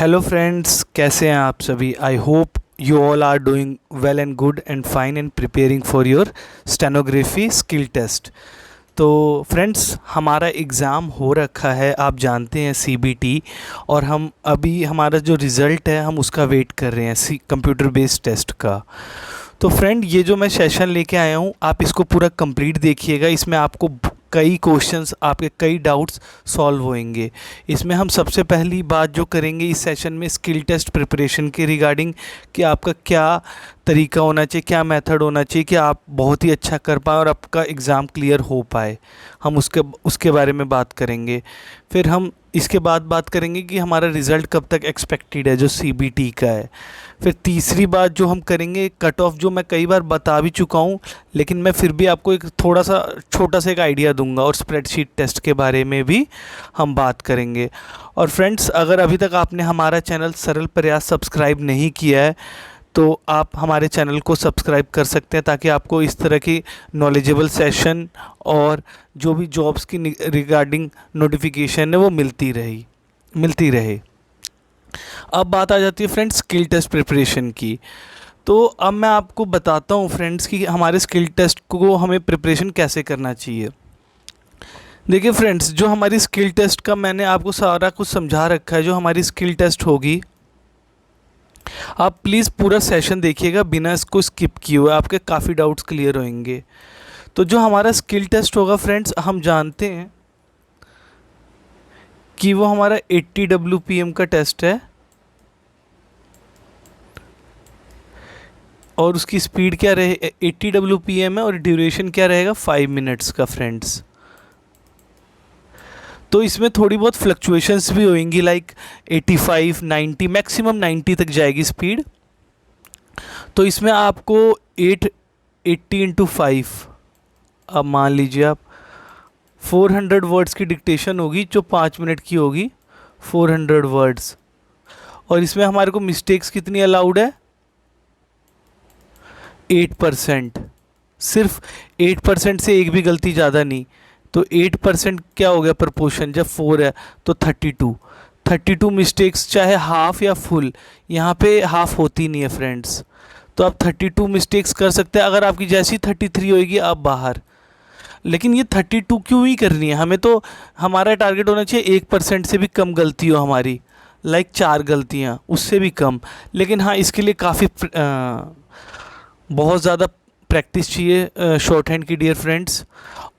Hello friends, कैसे हैं आप सभी। I hope you all are doing well and good and fine and preparing for your stenography skill test. तो friends, हमारा exam हो रखा है, आप जानते हैं सीबीटी। और हम अभी हमारा जो रिज़ल्ट है हम उसका वेट कर रहे हैं कंप्यूटर बेस्ड टेस्ट का। तो फ्रेंड, ये जो मैं सेशन लेके आया हूँ आप इसको पूरा कंप्लीट देखिएगा। इसमें आपको कई क्वेश्चंस, आपके कई डाउट्स सॉल्व होंगे। इसमें हम सबसे पहली बात जो करेंगे इस सेशन में स्किल टेस्ट प्रिपरेशन के रिगार्डिंग कि आपका क्या तरीका होना चाहिए, क्या मेथड होना चाहिए कि आप बहुत ही अच्छा कर पाएँ और आपका एग्ज़ाम क्लियर हो पाए। हम उसके बारे में बात करेंगे। फिर हम इसके बाद बात करेंगे कि हमारा रिज़ल्ट कब तक एक्सपेक्टेड है जो सीबीटी का है। फिर तीसरी बात जो हम करेंगे, कट ऑफ, जो मैं कई बार बता भी चुका हूँ लेकिन मैं फिर भी आपको एक थोड़ा सा छोटा सा एक आइडिया दूंगा। और स्प्रेडशीट टेस्ट के बारे में भी हम बात करेंगे। और फ्रेंड्स, अगर अभी तक आपने हमारा चैनल सरल प्रयास सब्सक्राइब नहीं किया है तो आप हमारे चैनल को सब्सक्राइब कर सकते हैं ताकि आपको इस तरह की नॉलेजेबल सेशन और जो भी जॉब्स की रिगार्डिंग नोटिफिकेशन है वो मिलती रहे। अब बात आ जाती है फ्रेंड्स स्किल टेस्ट प्रिपरेशन की। तो अब मैं आपको बताता हूँ फ्रेंड्स कि हमारे स्किल टेस्ट को हमें प्रिपरेशन कैसे करना चाहिए। देखिए फ्रेंड्स, जो हमारी स्किल टेस्ट का मैंने आपको सारा कुछ समझा रखा है। जो हमारी स्किल टेस्ट होगी, आप प्लीज़ पूरा सेशन देखिएगा बिना इसको स्किप किए हुए, आपके काफ़ी डाउट्स क्लियर होंगे। तो जो हमारा स्किल टेस्ट होगा फ्रेंड्स, हम जानते हैं कि वो हमारा 80 WPM का टेस्ट है और उसकी स्पीड क्या रहे, 80 WPM है और ड्यूरेशन क्या रहेगा, 5 मिनट्स का फ्रेंड्स। तो इसमें थोड़ी बहुत फ्लक्चुएशंस भी होंगी, लाइक 85, 90, मैक्सिमम 90 तक जाएगी स्पीड। तो इसमें आपको 80 इंटू 5, अब मान लीजिए आप 400 वर्ड्स की डिक्टेशन होगी जो 5 मिनट की होगी, 400 वर्ड्स। और इसमें हमारे को मिस्टेक्स कितनी अलाउड है, 8%। सिर्फ 8% से एक भी गलती ज़्यादा नहीं। तो 8% क्या हो गया प्रपोर्शन, जब 4 है तो 32 मिस्टेक्स, चाहे हाफ या फुल। यहाँ पे हाफ होती नहीं है फ्रेंड्स। तो आप 32 मिस्टेक्स कर सकते हैं। अगर आपकी जैसी 33 होएगी आप बाहर। लेकिन ये 32 क्यों ही करनी है, हमें तो हमारा टारगेट होना चाहिए 1% से भी कम गलती हो हमारी, लाइक 4 गलतियाँ, उससे भी कम। लेकिन हाँ, इसके लिए काफ़ी बहुत ज़्यादा प्रैक्टिस चाहिए शॉर्ट हैंड की, डियर फ्रेंड्स।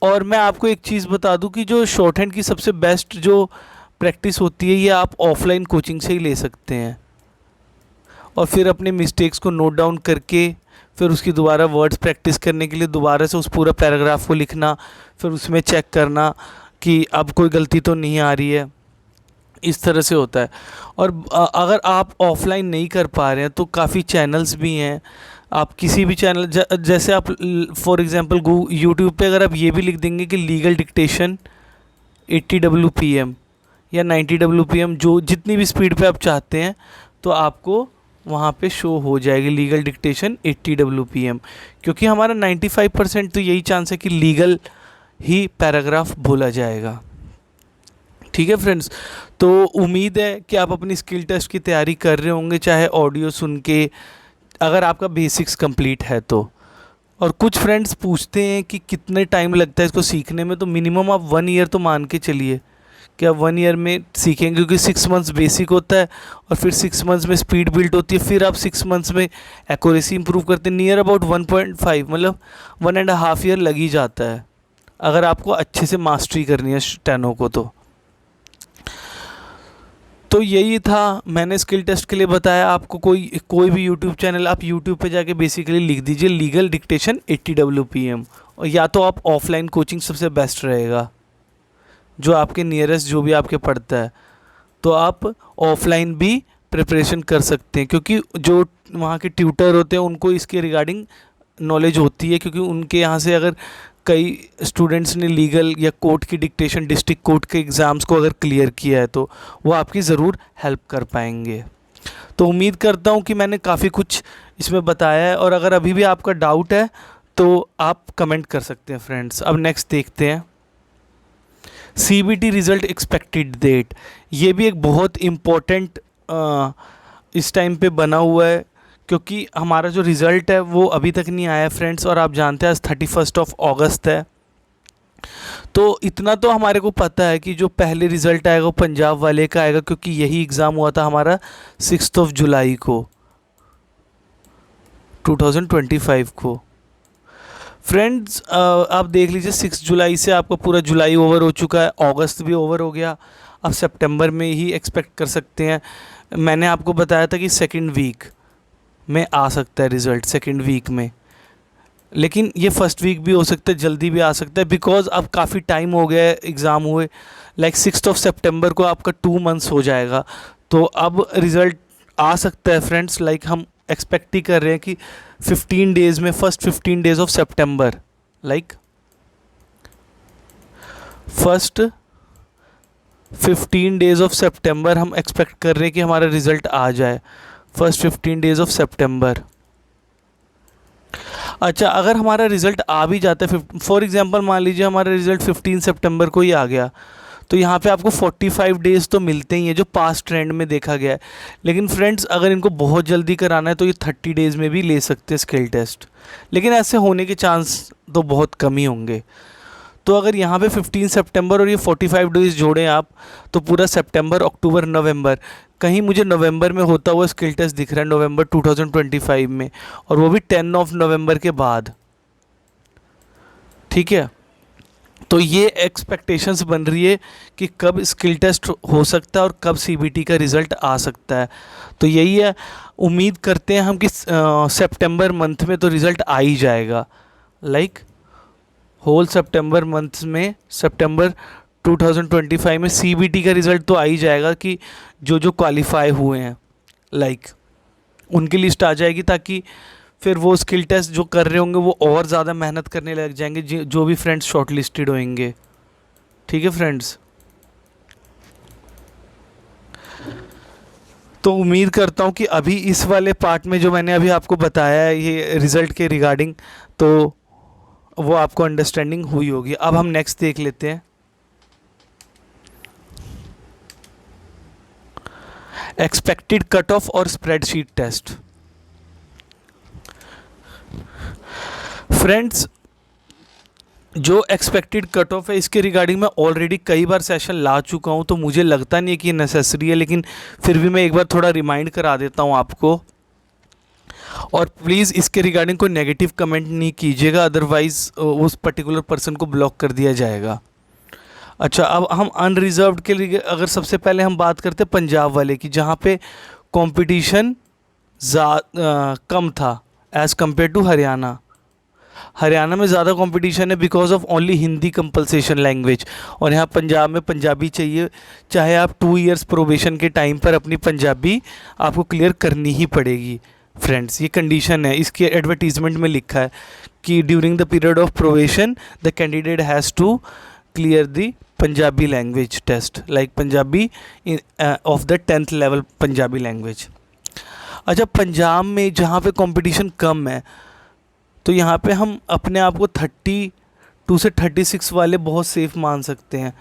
और मैं आपको एक चीज़ बता दूं कि जो शॉर्ट हैंड की सबसे बेस्ट जो प्रैक्टिस होती है ये आप ऑफलाइन कोचिंग से ही ले सकते हैं। और फिर अपने मिस्टेक्स को नोट डाउन करके फिर उसकी दोबारा वर्ड्स प्रैक्टिस करने के लिए दोबारा से उस पूरा पैराग्राफ को लिखना, फिर उसमें चेक करना कि अब कोई गलती तो नहीं आ रही है। इस तरह से होता है। और अगर आप ऑफलाइन नहीं कर पा रहे हैं तो काफ़ी चैनल्स भी हैं। आप किसी भी चैनल जैसे आप फॉर एग्जांपल यूट्यूब पे अगर आप ये भी लिख देंगे कि लीगल डिक्टेशन 80 WPM या 90 WPM, जो जितनी भी स्पीड पे आप चाहते हैं, तो आपको वहाँ पे शो हो जाएगी लीगल डिक्टेशन 80 WPM। क्योंकि हमारा 95% तो यही चांस है कि लीगल ही पैराग्राफ बोला जाएगा। ठीक है फ्रेंड्स, तो उम्मीद है कि आप अपनी स्किल टेस्ट की तैयारी कर रहे होंगे, चाहे ऑडियो सुन के, अगर आपका बेसिक्स कंप्लीट है तो। और कुछ फ्रेंड्स पूछते हैं कि कितने टाइम लगता है इसको सीखने में, तो मिनिमम आप 1 ईयर तो मान के चलिए कि आप 1 ईयर में सीखेंगे। क्योंकि 6 मंथ्स बेसिक होता है और फिर 6 मंथ्स में स्पीड बिल्ड होती है, फिर आप 6 मंथ्स में एक्यूरेसी इंप्रूव करते हैं। नियर अबाउट 1.5, मतलब 1.5 ईयर लग ही जाता है अगर आपको अच्छे से मास्टरी करनी है स्टेनो को। तो यही था, मैंने स्किल टेस्ट के लिए बताया आपको। कोई भी यूट्यूब चैनल, आप यूट्यूब पे जाके बेसिकली लिख दीजिए लीगल डिक्टेशन 80 WPM। और या तो आप ऑफलाइन कोचिंग सबसे बेस्ट रहेगा, जो आपके नियरेस्ट जो भी आपके पड़ता है, तो आप ऑफलाइन भी प्रिपरेशन कर सकते हैं। क्योंकि जो वहाँ के ट्यूटर होते हैं उनको इसके रिगार्डिंग नॉलेज होती है। क्योंकि उनके यहाँ से अगर कई स्टूडेंट्स ने लीगल या कोर्ट की डिक्टेशन, डिस्ट्रिक्ट कोर्ट के एग्ज़ाम्स को अगर क्लियर किया है तो वो आपकी ज़रूर हेल्प कर पाएंगे। तो उम्मीद करता हूँ कि मैंने काफ़ी कुछ इसमें बताया है। और अगर अभी भी आपका डाउट है तो आप कमेंट कर सकते हैं फ्रेंड्स। अब नेक्स्ट देखते हैं सीबीटी रिज़ल्ट एक्सपेक्टेड डेट। ये भी एक बहुत इम्पोर्टेंट इस टाइम पे बना हुआ है, क्योंकि हमारा जो रिज़ल्ट है वो अभी तक नहीं आया फ्रेंड्स। और आप जानते हैं आज 31 अगस्त है, तो इतना तो हमारे को पता है कि जो पहले रिज़ल्ट आएगा वो पंजाब वाले का आएगा, क्योंकि यही एग्ज़ाम हुआ था हमारा 6 जुलाई को 2025 को। फ्रेंड्स आप देख लीजिए 6 जुलाई से आपका पूरा जुलाई ओवर हो चुका है, अगस्त भी ओवर हो गया, अब सितंबर में ही एक्सपेक्ट कर सकते हैं। मैंने आपको बताया था कि सेकंड वीक में आ सकता है रिज़ल्ट, सेकंड वीक में, लेकिन ये फर्स्ट वीक भी हो सकता है, जल्दी भी आ सकता है, बिकॉज अब काफ़ी टाइम हो गया है एग्ज़ाम हुए। लाइक 6 सितंबर को आपका 2 मंथ्स हो जाएगा, तो अब रिज़ल्ट आ सकता है फ्रेंड्स। लाइक हम एक्सपेक्ट ही कर रहे हैं कि 15 डेज़ में, फर्स्ट 15 डेज़ ऑफ सितंबर, लाइक फर्स्ट 15 डेज़ ऑफ सितंबर हम एक्सपेक्ट कर रहे हैं कि हमारा रिज़ल्ट आ जाए, फर्स्ट 15 डेज़ ऑफ सितंबर। अच्छा, अगर हमारा रिज़ल्ट आ भी जाता है, फॉर एग्जांपल मान लीजिए हमारा रिज़ल्ट 15 सितंबर को ही आ गया, तो यहाँ पे आपको 45 डेज़ तो मिलते ही हैं, जो पास्ट ट्रेंड में देखा गया है। लेकिन फ्रेंड्स अगर इनको बहुत जल्दी कराना है तो ये 30 डेज़ में भी ले सकते हैं स्किल टेस्ट, लेकिन ऐसे होने के चांस तो बहुत कम ही होंगे। तो अगर यहाँ पे 15 सितंबर और ये 45 डेज़ जोड़ें आप, तो पूरा सितंबर, अक्टूबर, नवंबर, कहीं मुझे नवंबर में होता हुआ स्किल टेस्ट दिख रहा है, नवंबर 2025 में, और वो भी 10 नवंबर के बाद। ठीक है, तो ये एक्सपेक्टेशंस बन रही है कि कब स्किल टेस्ट हो सकता है और कब सीबीटी का रिज़ल्ट आ सकता है। तो यही है, उम्मीद करते हैं हम कि सितंबर मंथ में तो रिज़ल्ट आ ही जाएगा। लाइक होल सितंबर मंथ में, सितंबर 2025 में सीबीटी का रिज़ल्ट तो आ ही जाएगा कि जो जो क्वालिफाई हुए हैं लाइक उनकी लिस्ट आ जाएगी, ताकि फिर वो स्किल टेस्ट जो कर रहे होंगे वो और ज़्यादा मेहनत करने लग जाएंगे, जो भी फ्रेंड्स शॉर्ट लिस्टेड होंगे। ठीक है फ्रेंड्स, तो उम्मीद करता हूँ कि अभी इस वाले पार्ट में जो मैंने अभी आपको बताया है ये रिज़ल्ट के रिगार्डिंग, तो वो आपको अंडरस्टैंडिंग हुई होगी। अब हम नेक्स्ट देख लेते हैं, एक्सपेक्टेड कट ऑफ और स्प्रेडशीट टेस्ट। फ्रेंड्स जो एक्सपेक्टेड कट ऑफ है इसके रिगार्डिंग मैं ऑलरेडी कई बार सेशन ला चुका हूं, तो मुझे लगता नहीं है कि ये नेसेसरी है, लेकिन फिर भी मैं एक बार थोड़ा रिमाइंड करा देता हूं आपको। और प्लीज़ इसके रिगार्डिंग कोई नेगेटिव कमेंट नहीं कीजिएगा, अदरवाइज़ उस पर्टिकुलर पर्सन को ब्लॉक कर दिया जाएगा। अच्छा, अब हम अनरिजर्व्ड के लिए अगर सबसे पहले हम बात करते हैं पंजाब वाले की, जहाँ पे कंपटीशन कम था as compare to Haryana. Haryana में ज़्यादा कंपटीशन है because of only Hindi compulsion language, और यहाँ पंजाब में पंजाबी चाहिए, चाहे आप 2 इयर्स प्रोबेशन के टाइम पर अपनी पंजाबी आपको क्लियर करनी ही पड़ेगी। फ्रेंड्स ये कंडीशन है, इसके एडवर्टीजमेंट में लिखा है कि during the period of probation the candidate has to clear the Punjabi language test, like Punjabi of the 10th level Punjabi language. अच्छा, पंजाब में जहाँ पे कंपटीशन कम है, तो यहाँ पे हम अपने आप को 32 से 36 वाले बहुत सेफ़ मान सकते हैं।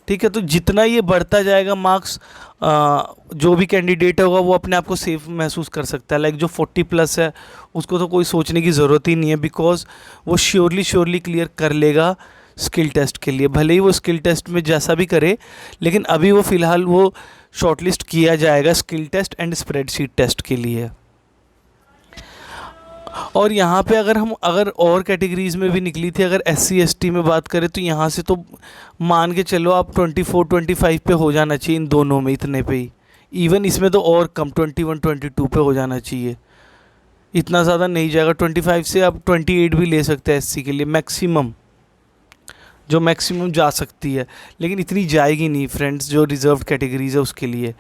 ठीक है, तो जितना ये बढ़ता जाएगा मार्क्स, जो भी कैंडिडेट होगा वो अपने आप को सेफ़ महसूस कर सकता है। लाइक जो 40+ है उसको तो कोई सोचने की ज़रूरत ही नहीं है, बिकॉज वो श्योरली क्लियर कर लेगा स्किल टेस्ट के लिए। भले ही वो स्किल टेस्ट में जैसा भी करे, लेकिन अभी वो फ़िलहाल वो शॉर्टलिस्ट किया जाएगा skill test and spreadsheet test के लिए। और यहाँ पे अगर और कैटेगरीज़ में भी निकली थी, अगर SC ST में बात करें, तो यहाँ से तो मान के चलो आप 24-25 पे हो जाना चाहिए, इन दोनों में इतने पे ही। इवन इसमें तो और कम 21-22 पे हो जाना चाहिए, इतना ज़्यादा नहीं जाएगा। 25 से आप 28 भी ले सकते हैं SC के लिए, मैक्सिमम जो मैक्सिमम जा सकती है, लेकिन इतनी जाएगी नहीं फ्रेंड्स। जो रिज़र्व्ड कैटेगरीज़ है उसके लिए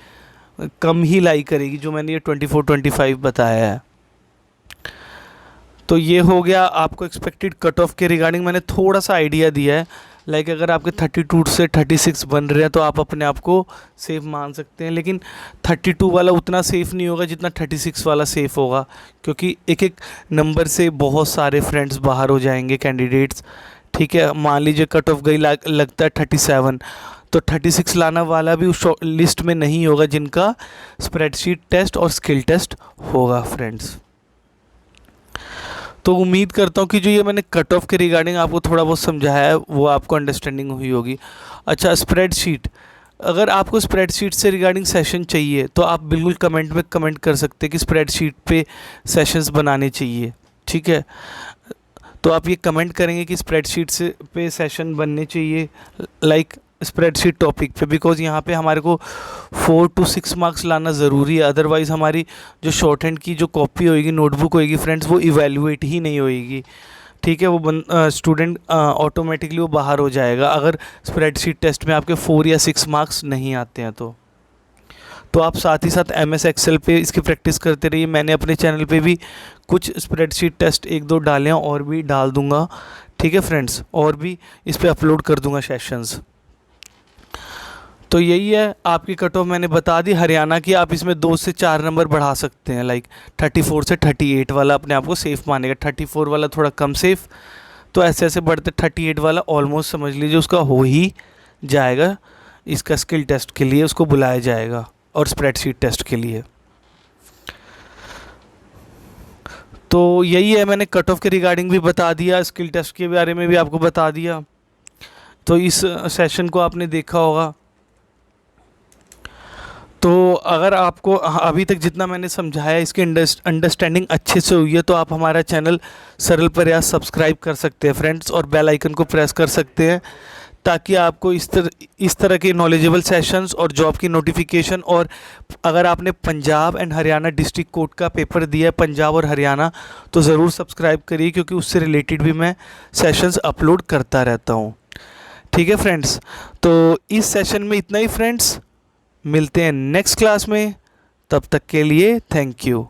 कम ही लाई करेगी, जो मैंने ये 24-25 बताया है। तो ये हो गया आपको एक्सपेक्टेड कट ऑफ के रिगार्डिंग मैंने थोड़ा सा आइडिया दिया है। लाइक अगर आपके 32 से 36 बन रहे हैं तो आप अपने आप को सेफ़ मान सकते हैं, लेकिन 32 वाला उतना सेफ़ नहीं होगा जितना 36 वाला सेफ़ होगा, क्योंकि एक एक नंबर से बहुत सारे फ्रेंड्स बाहर हो जाएंगे कैंडिडेट्स। ठीक है, मान लीजिए कट ऑफ गई लगता है 37, तो 36 लाना वाला भी उस लिस्ट में नहीं होगा जिनका स्प्रेडशीट टेस्ट और स्किल टेस्ट होगा फ्रेंड्स। तो उम्मीद करता हूँ कि जो ये मैंने कट ऑफ के रिगार्डिंग आपको थोड़ा बहुत समझाया है वो आपको अंडरस्टैंडिंग हुई होगी। अच्छा, स्प्रेडशीट, अगर आपको स्प्रेडशीट से रिगार्डिंग सेशन चाहिए तो आप बिल्कुल कमेंट में कमेंट कर सकते हैं कि स्प्रेडशीट पे सेशंस बनाने चाहिए, ठीक है। तो आप ये कमेंट करेंगे कि स्प्रेडशीट से पे सेशन बनने चाहिए लाइक स्प्रेडशीट टॉपिक पे, बिकॉज यहाँ पे हमारे को 4 to 6 मार्क्स लाना ज़रूरी है। अदरवाइज़ हमारी जो शॉर्ट हैंड की जो कॉपी होएगी, नोटबुक होएगी फ्रेंड्स, वो इवेलुएट ही नहीं होएगी, ठीक है। वो स्टूडेंट ऑटोमेटिकली वो बाहर हो जाएगा अगर स्प्रेडशीट टेस्ट में आपके 4 या 6 मार्क्स नहीं आते हैं तो आप साथ ही साथ MS एक्सेल पे इसकी प्रैक्टिस करते रहिए। मैंने अपने चैनल पे भी कुछ स्प्रेडशीट टेस्ट 1-2 डाले हैं और भी डाल दूंगा, ठीक है फ्रेंड्स, और भी इस पे अपलोड कर दूंगा सेशंस। तो यही है आपकी कट ऑफ मैंने बता दी हरियाणा की। आप इसमें 2 से 4 नंबर बढ़ा सकते हैं, लाइक 34 से 38 वाला अपने आप को सेफ़ मानेगा, 34 वाला थोड़ा कम सेफ़, तो ऐसे ऐसे बढ़ते 38 वाला ऑलमोस्ट समझ लीजिए उसका हो ही जाएगा। इसका स्किल टेस्ट के लिए उसको बुलाया जाएगा और स्प्रेडशीट टेस्ट के लिए। तो यही है, मैंने कट ऑफ के रिगार्डिंग भी बता दिया, स्किल टेस्ट के बारे में भी आपको बता दिया। तो इस सेशन को आपने देखा होगा। तो अगर आपको अभी तक जितना मैंने समझाया इसकी अंडरस्टैंडिंग अच्छे से हुई है तो आप हमारा चैनल सरल प्रयास सब्सक्राइब कर सकते हैं फ्रेंड्स, और बेल आइकन को प्रेस कर सकते हैं ताकि आपको इस तरह के नॉलेजेबल सेशंस और जॉब की नोटिफिकेशन, और अगर आपने Punjab and Haryana district court का पेपर दिया है, पंजाब और हरियाणा, तो ज़रूर सब्सक्राइब करिए क्योंकि उससे रिलेटेड भी मैं सेशंस अपलोड करता रहता हूँ, ठीक है फ्रेंड्स। तो इस सेशन में इतना ही फ्रेंड्स, मिलते हैं नेक्स्ट क्लास में, तब तक के लिए थैंक यू।